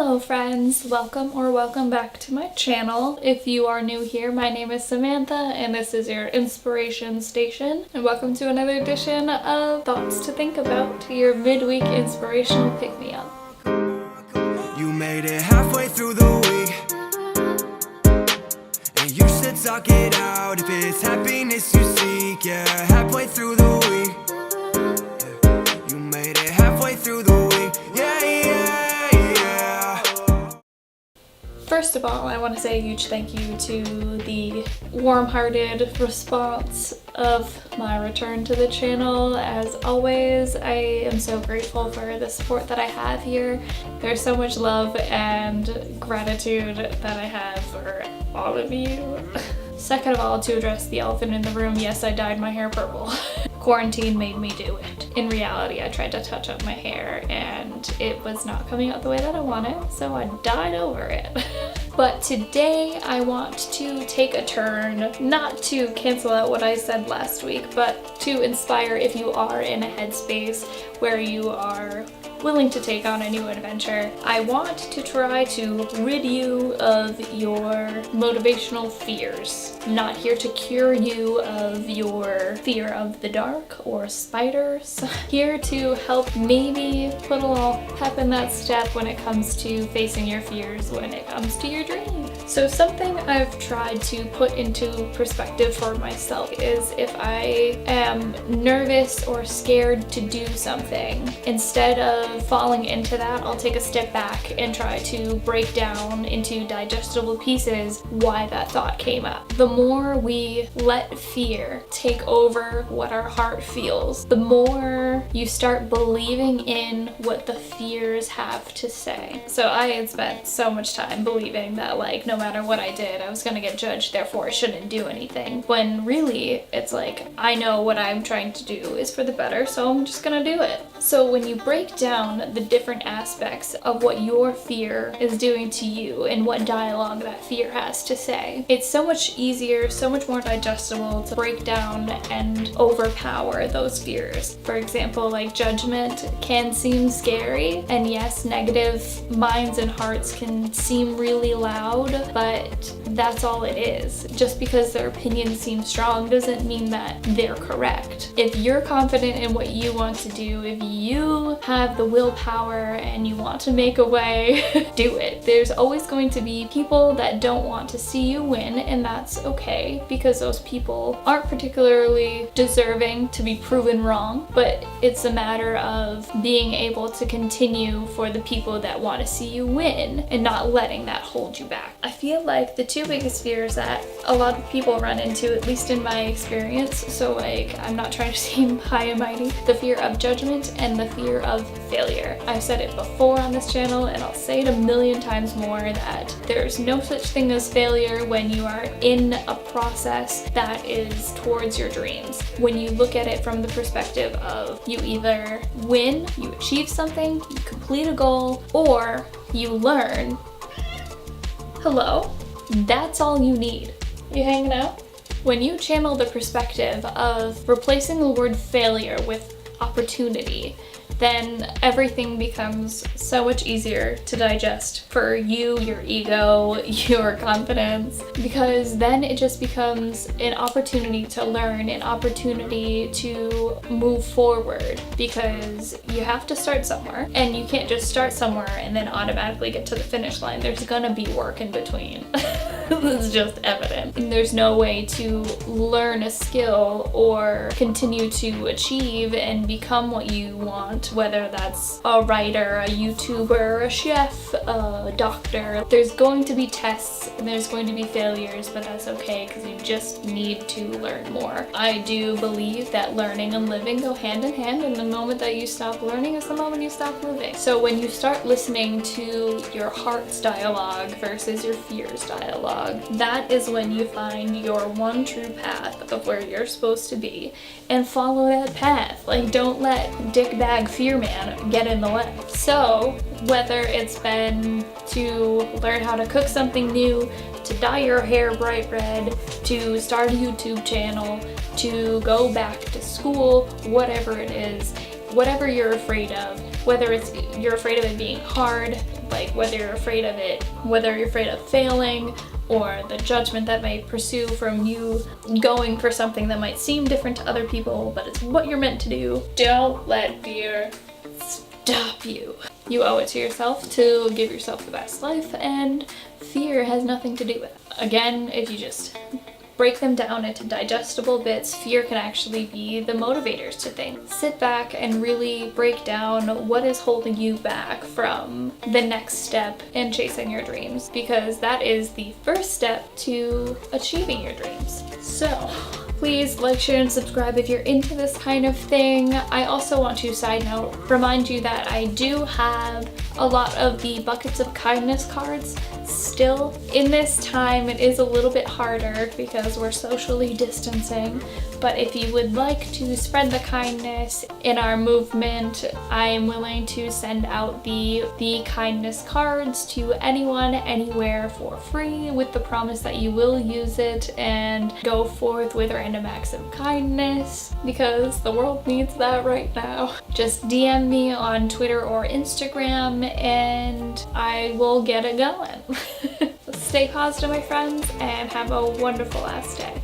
Hello friends, welcome back to my channel. If you are new here, my name is Samantha and this is your inspiration station. And welcome to another edition of Thoughts to Think About, your midweek inspirational pick-me-up. You made it halfway through the week, and you should talk it out if it's happiness you seek. Yeah, halfway through the week, yeah. You made it halfway through the week. First of all, I want to say a huge thank you to the warm-hearted response of my return to the channel. As always, I am so grateful for the support that I have here. There's so much love and gratitude that I have for all of you. Second of all, to address the elephant in the room, yes, I dyed my hair purple. Quarantine made me do it. In reality, I tried to touch up my hair and it was not coming out the way that I wanted, so I dyed over it. But today I want to take a turn, not to cancel out what I said last week, but to inspire if you are in a headspace where you are willing to take on a new adventure. I want to try to rid you of your motivational fears. I'm not here to cure you of your fear of the dark or spiders. Here to help maybe put a little pep in that step when it comes to facing your fears when it comes to your dreams. So something I've tried to put into perspective for myself is if I am nervous or scared to do something, instead of falling into that, I'll take a step back and try to break down into digestible pieces why that thought came up. The more we let fear take over what our heart feels, the more you start believing in what the fears have to say. So I had spent so much time believing that no matter what I did, I was gonna get judged, therefore I shouldn't do anything. When really, it's I know what I'm trying to do is for the better, so I'm just gonna do it. So when you break down the different aspects of what your fear is doing to you and what dialogue that fear has to say, it's so much easier, so much more digestible to break down and overpower those fears. For example, judgment can seem scary, and yes, negative minds and hearts can seem really loud, but that's all it is. Just because their opinion seems strong doesn't mean that they're correct. If you're confident in what you want to do, if you have the willpower and you want to make a way, do it. There's always going to be people that don't want to see you win, and that's okay, because those people aren't particularly deserving to be proven wrong, but it's a matter of being able to continue for the people that want to see you win and not letting that hold you back. I feel like the two biggest fears that a lot of people run into, at least in my experience, so I'm not trying to seem high and mighty, the fear of judgment and the fear of failure. I've said it before on this channel and I'll say it a million times more that there's no such thing as failure when you are in a process that is towards your dreams. When you look at it from the perspective of you either win, you achieve something, you complete a goal, or you learn. Hello? That's all you need. You hanging out? When you channel the perspective of replacing the word failure with opportunity, then everything becomes so much easier to digest for you, your ego, your confidence, because then it just becomes an opportunity to learn, an opportunity to move forward, because you have to start somewhere, and you can't just start somewhere and then automatically get to the finish line. There's gonna be work in between. This is just evident. And there's no way to learn a skill or continue to achieve and become what you want, whether that's a writer, a YouTuber, a chef, a doctor. There's going to be tests and there's going to be failures, but that's okay, because you just need to learn more. I do believe that learning and living go hand in hand, and the moment that you stop learning is the moment you stop living. So when you start listening to your heart's dialogue versus your fear's dialogue, that is when you find your one true path of where you're supposed to be, and follow that path. Don't let dickbag fear man get in the way. So whether it's been to learn how to cook something new, to dye your hair bright red, to start a YouTube channel, to go back to school, whatever it is, whatever you're afraid of, whether it's you're afraid of it being hard, like whether you're afraid of it, whether you're afraid of failing, or the judgment that might pursue from you going for something that might seem different to other people, but it's what you're meant to do. Don't let fear stop you. You owe it to yourself to give yourself the best life, and fear has nothing to do with it. Again, if you just break them down into digestible bits, fear can actually be the motivators to things. Sit back and really break down what is holding you back from the next step in chasing your dreams, because that is the first step to achieving your dreams. So please like, share, and subscribe if you're into this kind of thing. I also want to, side note, remind you that I do have a lot of the Buckets of Kindness cards still. In this time, it is a little bit harder because we're socially distancing, but if you would like to spread the kindness in our movement, I am willing to send out the kindness cards to anyone, anywhere for free, with the promise that you will use it and go forth with random acts of kindness, because the world needs that right now. Just DM me on Twitter or Instagram and I will get it going. Stay positive, my friends, and have a wonderful last day.